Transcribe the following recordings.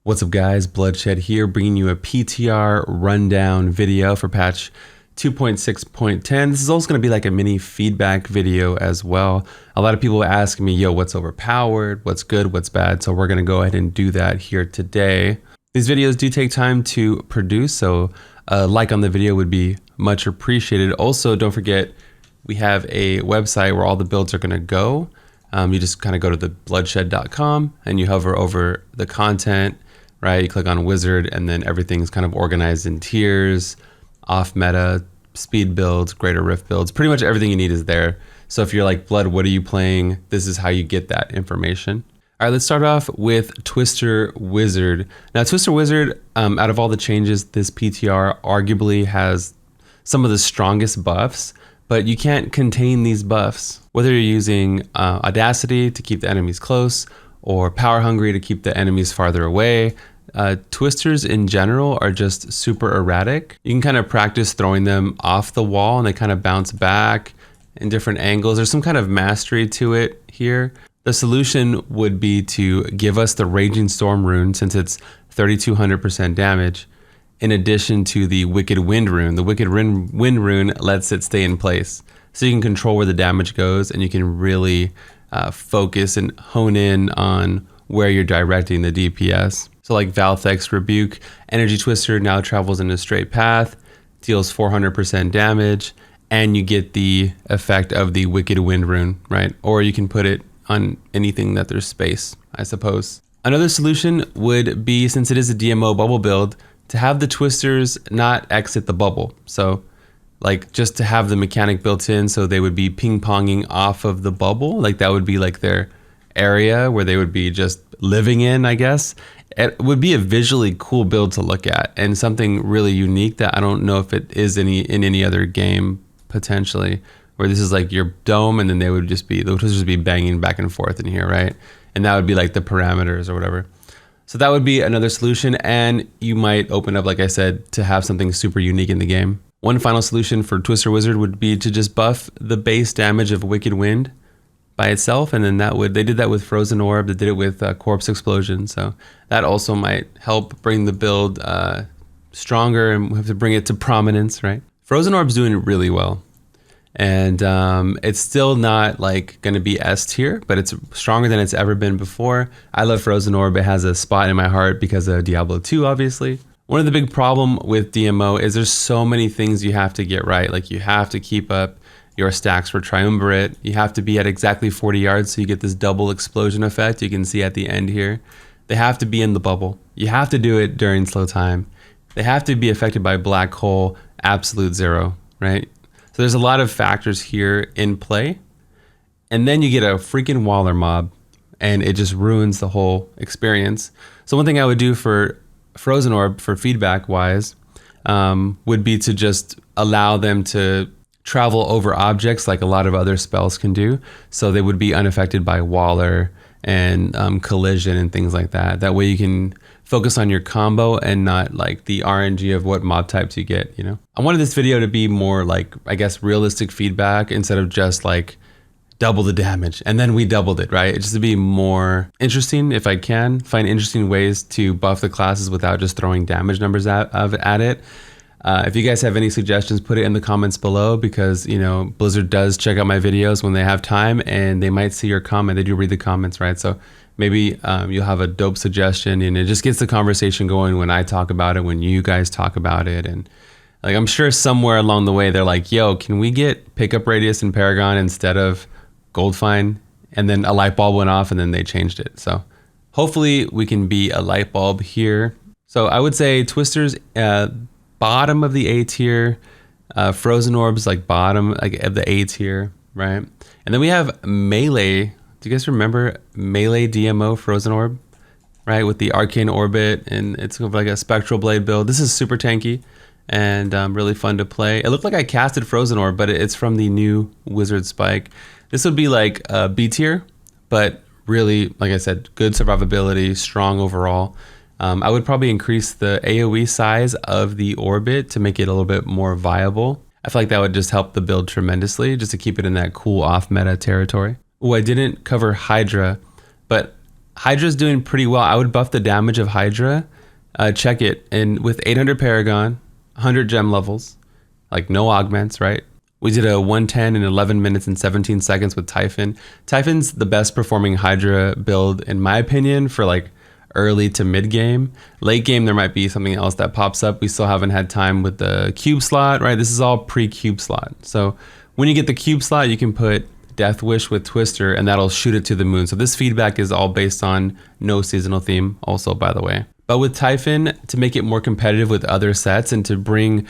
What's up guys, Bloodshed here, bringing you a PTR rundown video for patch 2.6.10. This is also going to be like a mini feedback video as well. A lot of people ask me, yo, what's overpowered, what's good, what's bad, so we're going to go ahead and do that here today. These videos do take time to produce, so a like on the video would be much appreciated. Also, don't forget, we have a website where all the builds are going to go. You just kind of go to the bloodshed.com and you hover over the content. Right, you click on wizard and then everything's kind of organized in tiers, off meta, speed builds, greater rift builds, pretty much everything you need is there. So if you're like, Blood, what are you playing? This is how you get that information. All right, let's start off with Twister Wizard. Now Twister Wizard, out of all the changes, this PTR arguably has some of the strongest buffs, but you can't contain these buffs. Whether you're using Audacity to keep the enemies close, or Power Hungry to keep the enemies farther away. Twisters in general are just super erratic. You can kind of practice throwing them off the wall and they kind of bounce back in different angles. There's some kind of mastery to it here. The solution would be to give us the Raging Storm rune since it's 3200% damage, in addition to the Wicked Wind rune. The Wicked Wind rune lets it stay in place. So you can control where the damage goes and you can really focus and hone in on where you're directing the DPS. So like Valthek's Rebuke, Energy Twister now travels in a straight path, deals 400% damage, and you get the effect of the Wicked Wind rune, right? Or you can put it on anything that there's space, I suppose. Another solution would be, since it is a DMO bubble build, to have the Twisters not exit the bubble. So like just to have the mechanic built in so they would be ping-ponging off of the bubble. Like that would be like their area where they would be just living in, I guess. It would be a visually cool build to look at and something really unique that I don't know if it is in any other game potentially, where this is like your dome and then they would just be, the Twisters would be banging back and forth in here, right? And that would be like the parameters or whatever. So that would be another solution, and you might open up, like I said, to have something super unique in the game. One final solution for Twister Wizard would be to just buff the base damage of Wicked Wind by itself, and then they did that with Frozen Orb, they did it with Corpse Explosion, so that also might help bring the build stronger, and we have to bring it to prominence, right? Frozen Orb's doing really well, and it's still not like gonna be S tier, but it's stronger than it's ever been before. I love Frozen Orb. It has a spot in my heart because of Diablo 2, obviously. One of the big problem with DMO is there's so many things you have to get right. Like you have to keep up your stacks for Triumvirate. You have to be at exactly 40 yards so you get this double explosion effect you can see at the end here. They have to be in the bubble. You have to do it during slow time. They have to be affected by black hole absolute zero, right? So there's a lot of factors here in play. And then you get a freaking Waller mob and it just ruins the whole experience. So one thing I would do for Frozen Orb, for feedback wise, would be to just allow them to travel over objects like a lot of other spells can do. So they would be unaffected by Waller and collision and things like that. That way you can focus on your combo and not like the RNG of what mob types you get, you know? I wanted this video to be more like, I guess, realistic feedback instead of just like double the damage and then we doubled it, right? Just to be more interesting, if I can find interesting ways to buff the classes without just throwing damage numbers at it. If you guys have any suggestions, put it in the comments below, because you know Blizzard does check out my videos when they have time and they might see your comment. They do read the comments, right? So maybe you'll have a dope suggestion and it just gets the conversation going when I talk about it, when you guys talk about it. And like I'm sure somewhere along the way they're like, yo, can we get pickup radius in Paragon instead of Goldfine? And then a light bulb went off and then they changed it. So hopefully we can be a light bulb here. So I would say Twisters bottom of the A tier, Frozen Orbs like bottom like of the A tier, right? And then we have Melee. Do you guys remember Melee DMO Frozen Orb, right? With the Arcane Orbit, and it's like a Spectral Blade build. This is super tanky and really fun to play. It looked like I casted Frozen Orb, but it's from the new Wizard Spike. This would be like B tier, but really, like I said, good survivability, strong overall. I would probably increase the AoE size of the orbit to make it a little bit more viable. I feel like that would just help the build tremendously, just to keep it in that cool off meta territory. Oh, I didn't cover Hydra, but Hydra's doing pretty well. I would buff the damage of Hydra. Check it. And with 800 Paragon, 100 gem levels, like no augments, right? We did a 110 in 11 minutes and 17 seconds with Typhon. Typhon's the best performing Hydra build, in my opinion, for like early to mid game. Late game, there might be something else that pops up. We still haven't had time with the cube slot, right? This is all pre-cube slot. So when you get the cube slot, you can put Death Wish with Twister, and that'll shoot it to the moon. So this feedback is all based on no seasonal theme, also, by the way. But with Typhon, to make it more competitive with other sets and to bring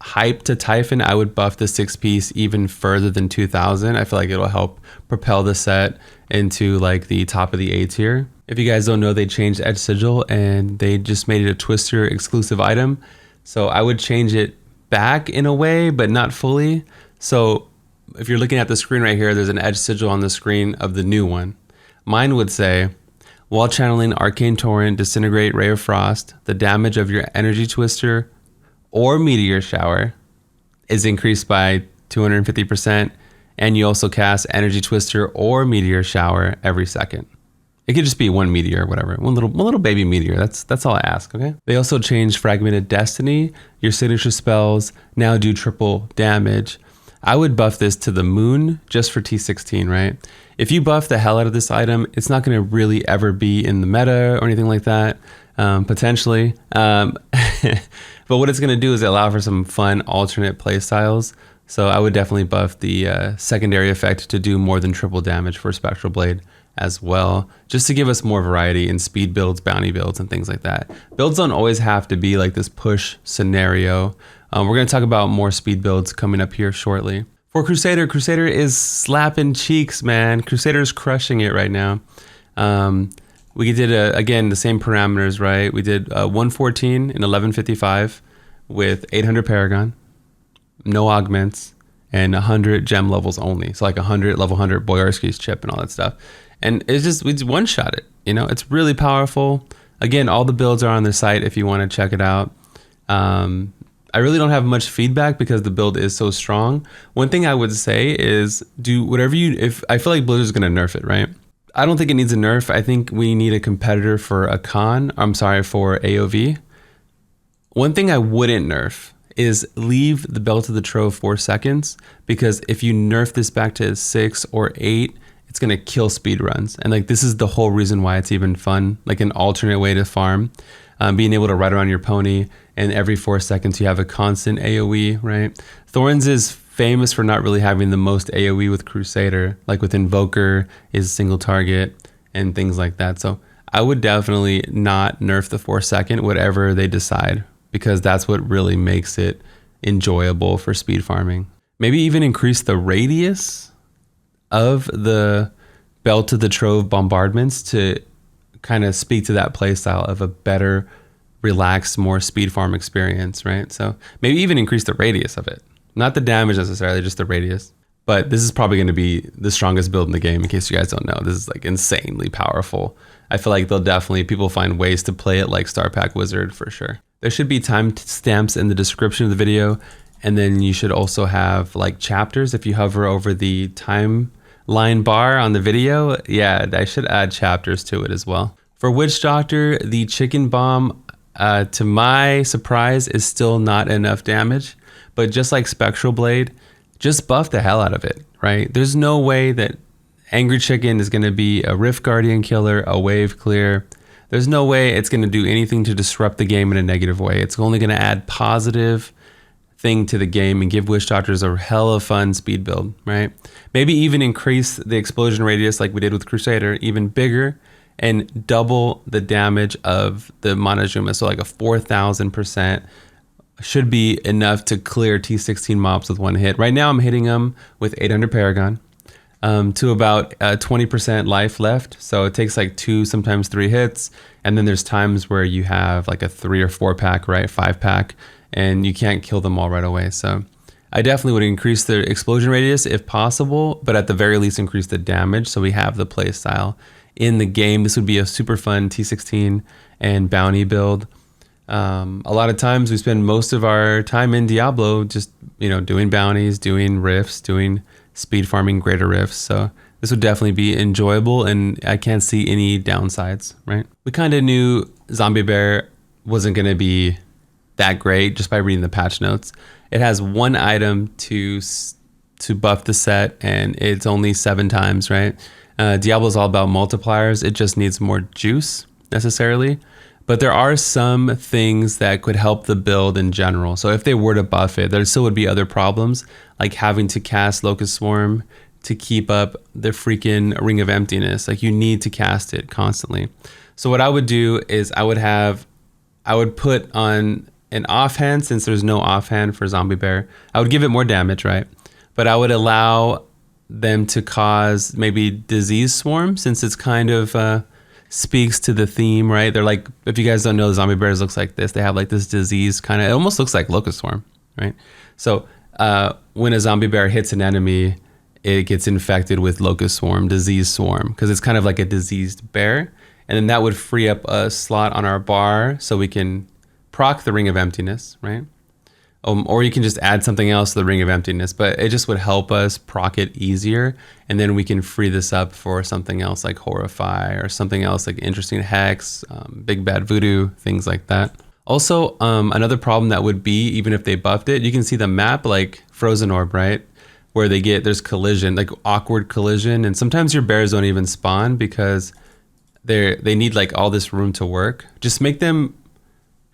hype to Typhon, I would buff the 6-piece even further than 2000. I feel like it'll help propel the set into like the top of the A tier. If you guys don't know, they changed Edge Sigil and they just made it a Twister exclusive item. So I would change it back in a way, but not fully. So if you're looking at the screen right here, there's an Edge Sigil on the screen of the new one. Mine would say, while channeling Arcane Torrent, Disintegrate, Ray of Frost, the damage of your Energy Twister or Meteor Shower is increased by 250%, and you also cast Energy Twister or Meteor Shower every second. It could just be one meteor or whatever, one little baby meteor. That's all I ask, okay? They also changed Fragmented Destiny. Your signature spells now do triple damage. I would buff this to the moon just for T16, right? If you buff the hell out of this item, it's not gonna really ever be in the meta or anything like that, potentially. But what it's going to do is allow for some fun alternate play styles. So I would definitely buff the secondary effect to do more than triple damage for Spectral Blade as well, just to give us more variety in speed builds, bounty builds, and things like that. Builds don't always have to be like this push scenario. We're going to talk about more speed builds coming up here shortly. For Crusader, Crusader is slapping cheeks, man. Crusader's crushing it right now. We did, again, the same parameters, right? We did 114 in 1155 with 800 Paragon, no augments, and 100 gem levels only. So like 100, level 100 Boyarsky's chip and all that stuff. And it's just, we just one-shot it, you know? It's really powerful. Again, all the builds are on their site if you want to check it out. I really don't have much feedback because the build is so strong. One thing I would say is do whatever if I feel like Blizzard's going to nerf it, right? I don't think it needs a nerf. I think we need a competitor for a for AOV. One thing I wouldn't nerf is leave the Belt of the Trove 4 seconds, because if you nerf this back to 6 or 8, it's gonna kill speed runs. And like this is the whole reason why it's even fun, like an alternate way to farm. Being able to ride around your pony, and every 4 seconds you have a constant AoE, right? Thorns is famous for not really having the most AoE with Crusader, like with Invoker is single target and things like that. So I would definitely not nerf the 4 second, whatever they decide, because that's what really makes it enjoyable for speed farming. Maybe even increase the radius of the Belt of the Trove bombardments to kind of speak to that playstyle of a better, relaxed, more speed farm experience, right? So maybe even increase the radius of it. Not the damage necessarily, just the radius. But this is probably going to be the strongest build in the game, in case you guys don't know. This is like insanely powerful. I feel like people find ways to play it like Star Pack Wizard for sure. There should be timestamps in the description of the video. And then you should also have like chapters. If you hover over the timeline bar on the video, yeah, I should add chapters to it as well. For Witch Doctor, the Chicken Bomb, to my surprise, is still not enough damage. But just like Spectral Blade, just buff the hell out of it, right? There's no way that Angry Chicken is going to be a Rift Guardian killer, a wave clear. There's no way it's going to do anything to disrupt the game in a negative way. It's only going to add positive thing to the game and give Witch Doctors a hell of fun speed build, right? Maybe even increase the explosion radius like we did with Crusader, even bigger, and double the damage of the Montezuma. So like a 4,000% should be enough to clear T16 mobs with one hit. Right now I'm hitting them with 800 Paragon to about 20% life left. So it takes like 2, sometimes 3 hits. And then there's times where you have like a 3 or 4 pack, right? 5 pack, and you can't kill them all right away. So I definitely would increase the explosion radius if possible, but at the very least increase the damage so we have the play style in the game. This would be a super fun T16 and bounty build. A lot of times we spend most of our time in Diablo just, doing bounties, doing rifts, doing speed farming greater rifts. So this would definitely be enjoyable, and I can't see any downsides, right? We kind of knew Zombie Bear wasn't going to be that great just by reading the patch notes. It has one item to buff the set, and it's only 7 times, right? Diablo is all about multipliers. It just needs more juice necessarily. But there are some things that could help the build in general. So if they were to buff it, there still would be other problems, like having to cast Locust Swarm to keep up the freaking Ring of Emptiness. Like, you need to cast it constantly. So what I would do is I would put on an offhand, since there's no offhand for Zombie Bear. I would give it more damage, right? But I would allow them to cause maybe Disease Swarm, since it's kind of speaks to the theme, right? They're like, if you guys don't know, the Zombie Bears looks like this. They have like this disease kind of, it almost looks like Locust Swarm, right? So when a Zombie Bear hits an enemy, it gets infected with Locust Swarm, Disease Swarm, because it's kind of like a diseased bear. And then that would free up a slot on our bar so we can proc the Ring of Emptiness, right? Or you can just add something else to the Ring of Emptiness, but it just would help us proc it easier. And then we can free this up for something else like Horrify, or something else like Interesting Hex, Big Bad Voodoo, things like that. Also, another problem that would be, even if they buffed it, you can see the map like Frozen Orb, right? Where there's collision, like awkward collision. And sometimes your bears don't even spawn because they need like all this room to work. Just make them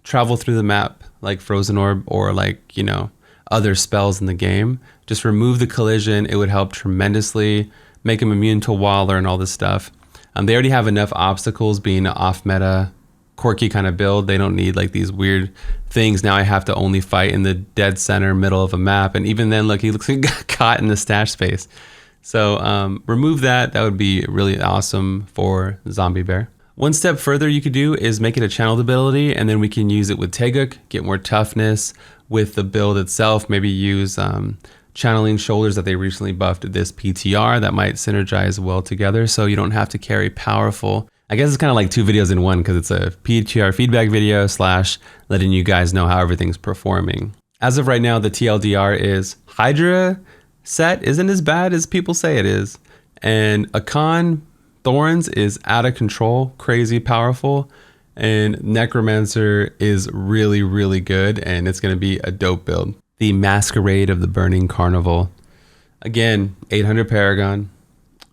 travel through the map like Frozen Orb, or like, you know, other spells in the game. Just remove the collision. It would help tremendously. Make them immune to Waller and all this stuff. They already have enough obstacles being an off meta, quirky kind of build. They don't need like these weird things. Now I have to only fight in the dead center middle of a map. And even then, look, he looks like he got caught in the stash space. So remove that. That would be really awesome for Zombie Bear. One step further you could do is make it a channeled ability, and then we can use it with Teguk, get more toughness with the build itself. Maybe use channeling shoulders that they recently buffed this PTR that might synergize well together, so you don't have to carry powerful. I guess it's kind of like 2 videos in one, because it's a PTR feedback video / letting you guys know how everything's performing. As of right now, the TLDR is Hydra set isn't as bad as people say it is, and Akan Thorns is out of control, crazy powerful, and Necromancer is really, really good, and it's going to be a dope build. The Masquerade of the Burning Carnival. Again, 800 Paragon,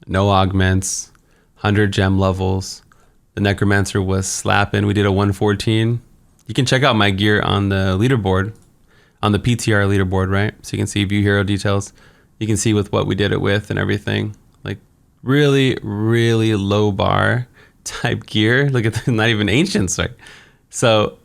no augments, 100 gem levels. The Necromancer was slapping. We did a 114. You can check out my gear on the leaderboard, on the PTR leaderboard, right? So you can see view hero details. You can see with what we did it with and everything. Like, really, really low bar type gear. Look at the, not even ancients, right? So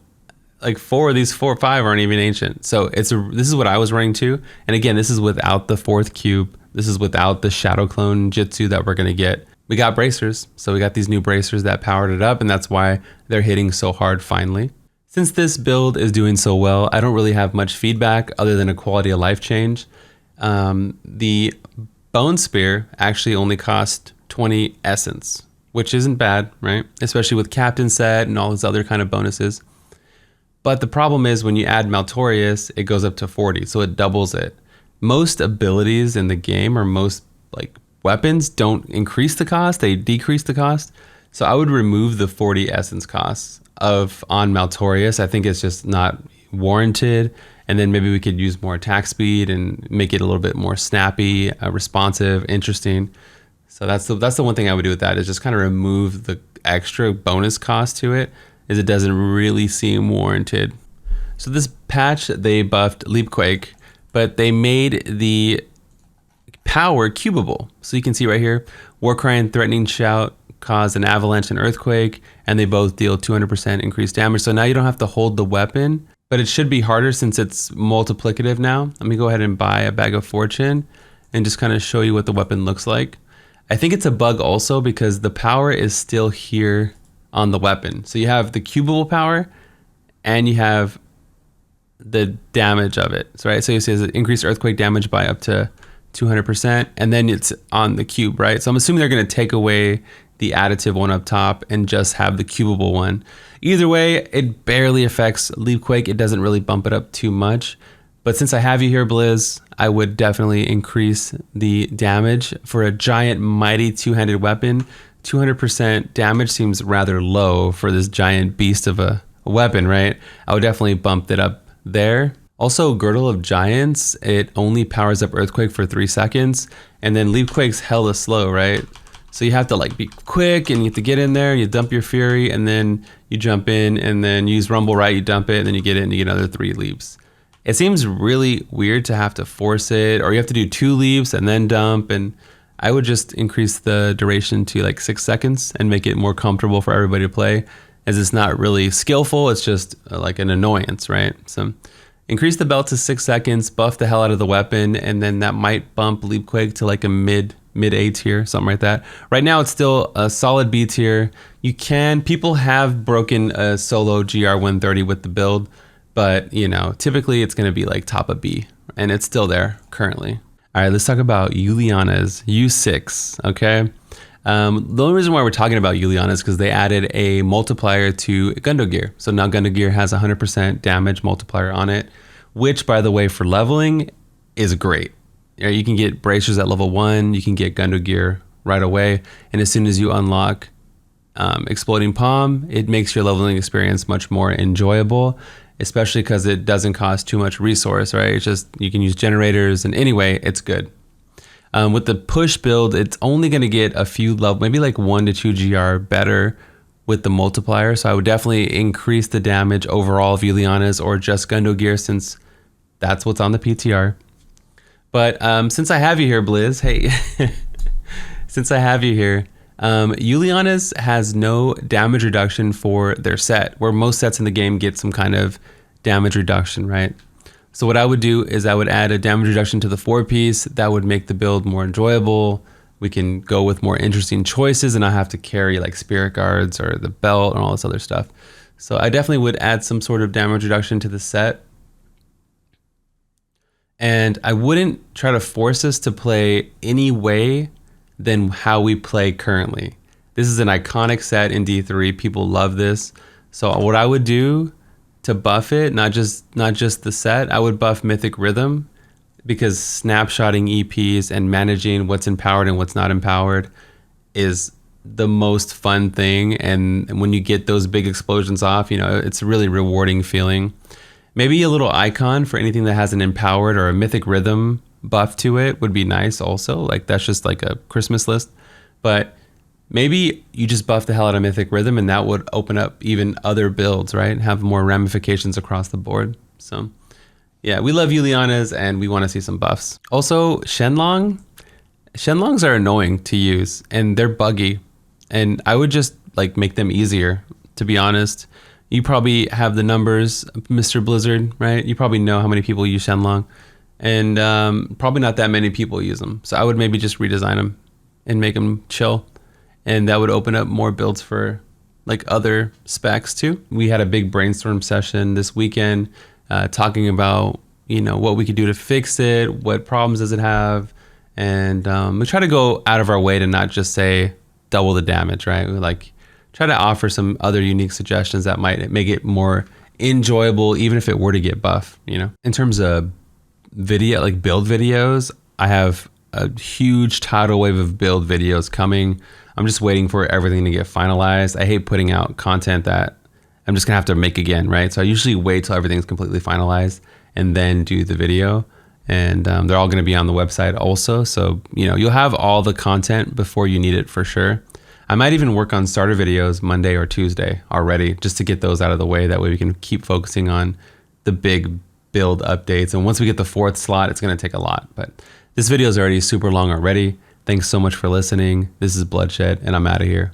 like 4 of these 4 or 5 aren't even ancient. So this is what I was running to. And again, this is without the 4th cube. This is without the shadow clone Jitsu that we're going to get. We got bracers. So we got these new bracers that powered it up, and that's why they're hitting so hard finally. Since this build is doing so well, I don't really have much feedback other than a quality of life change. The Bone Spear actually only cost 20 essence, which isn't bad, right? Especially with Captain Set and all those other kind of bonuses. But the problem is when you add Maltorius, it goes up to 40, so it doubles it. Most abilities in the game, or most like weapons, don't increase the cost, they decrease the cost. So I would remove the 40 essence costs on Maltorius. I think it's just not warranted. And then maybe we could use more attack speed and make it a little bit more snappy, responsive, interesting. So that's the one thing I would do with that, is just kind of remove the extra bonus cost to it, is it doesn't really seem warranted. So this patch, they buffed Leapquake, but they made the power cubable. So you can see right here, Warcry and Threatening Shout cause an avalanche and earthquake, and they both deal 200% increased damage. So now you don't have to hold the weapon, but it should be harder since it's multiplicative now. Let me go ahead and buy a bag of fortune and just kind of show you what the weapon looks like. I think it's a bug also because the power is still here on the weapon. So you have the cubable power and you have the damage of it. So, right? So it says increased earthquake damage by up to 200%, and then it's on the cube, right? So I'm assuming they're going to take away the additive one up top and just have the cubable one. Either way, it barely affects Leapquake. It doesn't really bump it up too much, But since I have you here, Blizz, I would definitely increase the damage. For a giant mighty two-handed weapon, 200% damage seems rather low for this giant beast of a weapon, right? I would definitely bump it up there. Also, Girdle of Giants, it only powers up Earthquake for 3 seconds, and then Leapquake's hella slow, right? So you have to like be quick, and you have to get in there, you dump your Fury, and then you jump in, and then use Rumble right, you dump it, and then you get it, and you get another 3 leaps. It seems really weird to have to force it, or you have to do 2 leaps and then dump, and I would just increase the duration to like 6 seconds and make it more comfortable for everybody to play, as it's not really skillful, it's just like an annoyance, right? So increase the belt to 6 seconds, buff the hell out of the weapon, and then that might bump Leapquake to like a mid A tier, something like that. Right now it's still a solid B tier. People have broken a solo GR 130 with the build, but you know, typically it's gonna be like top of B, and it's still there currently. All right, let's talk about Juliana's U6, okay? The only reason why we're talking about Juliana is because they added a multiplier to Gundo Gear. So now Gundo Gear has 100% damage multiplier on it, which, by the way, for leveling is great. You can get bracers at level 1, you can get Gundo Gear right away, and as soon as you unlock Exploding Palm, it makes your leveling experience much more enjoyable, especially because it doesn't cost too much resource, right? It's just, you can use generators, and anyway, it's good. With the push build, it's only going to get a few level, maybe like 1 to 2 GR better with the multiplier. So I would definitely increase the damage overall of Juliana's or just Gundo Gear, since that's what's on the PTR. But since I have you here, Blizz, hey, since I have you here, Juliana's has no damage reduction for their set, where most sets in the game get some kind of damage reduction, right? So what I would do is I would add a damage reduction to the 4-piece. That would make the build more enjoyable. We can go with more interesting choices and not have to carry like Spirit Guards or the belt and all this other stuff. So I definitely would add some sort of damage reduction to the set. And I wouldn't try to force us to play any way than how we play currently. This is an iconic set in D3. People love this. So what I would do to buff it, not just the set, I would buff Mythic Rhythm, because snapshotting EPs and managing what's empowered and what's not empowered is the most fun thing. And when you get those big explosions off, you know, it's a really rewarding feeling. Maybe a little icon for anything that has an empowered or a Mythic Rhythm buff to it would be nice also. Like, that's just like a Christmas list. But maybe you just buff the hell out of Mythic Rhythm, and that would open up even other builds, right? Have more ramifications across the board. So yeah, we love Juliana's and we want to see some buffs. Also, Shenlong. Shenlongs are annoying to use and they're buggy. And I would just like make them easier, to be honest. You probably have the numbers, Mr. Blizzard, right? You probably know how many people use Shenlong. And probably not that many people use them. So I would maybe just redesign them and make them chill. And that would open up more builds for like other specs too. We had a big brainstorm session this weekend talking about, you know, what we could do to fix it, what problems does it have. And we try to go out of our way to not just say double the damage, right? We like try to offer some other unique suggestions that might make it more enjoyable, even if it were to get buff, you know? In terms of video, like build videos, I have a huge tidal wave of build videos coming. I'm just waiting for everything to get finalized. I hate putting out content that I'm just gonna have to make again, right? So I usually wait till everything's completely finalized and then do the video. And they're all gonna be on the website also. So, you know, you'll have all the content before you need it for sure. I might even work on starter videos Monday or Tuesday already, just to get those out of the way. That way we can keep focusing on the big build updates. And once we get the 4th slot, it's gonna take a lot. But this video is already super long already. Thanks so much for listening. This is Bloodshed, and I'm out of here.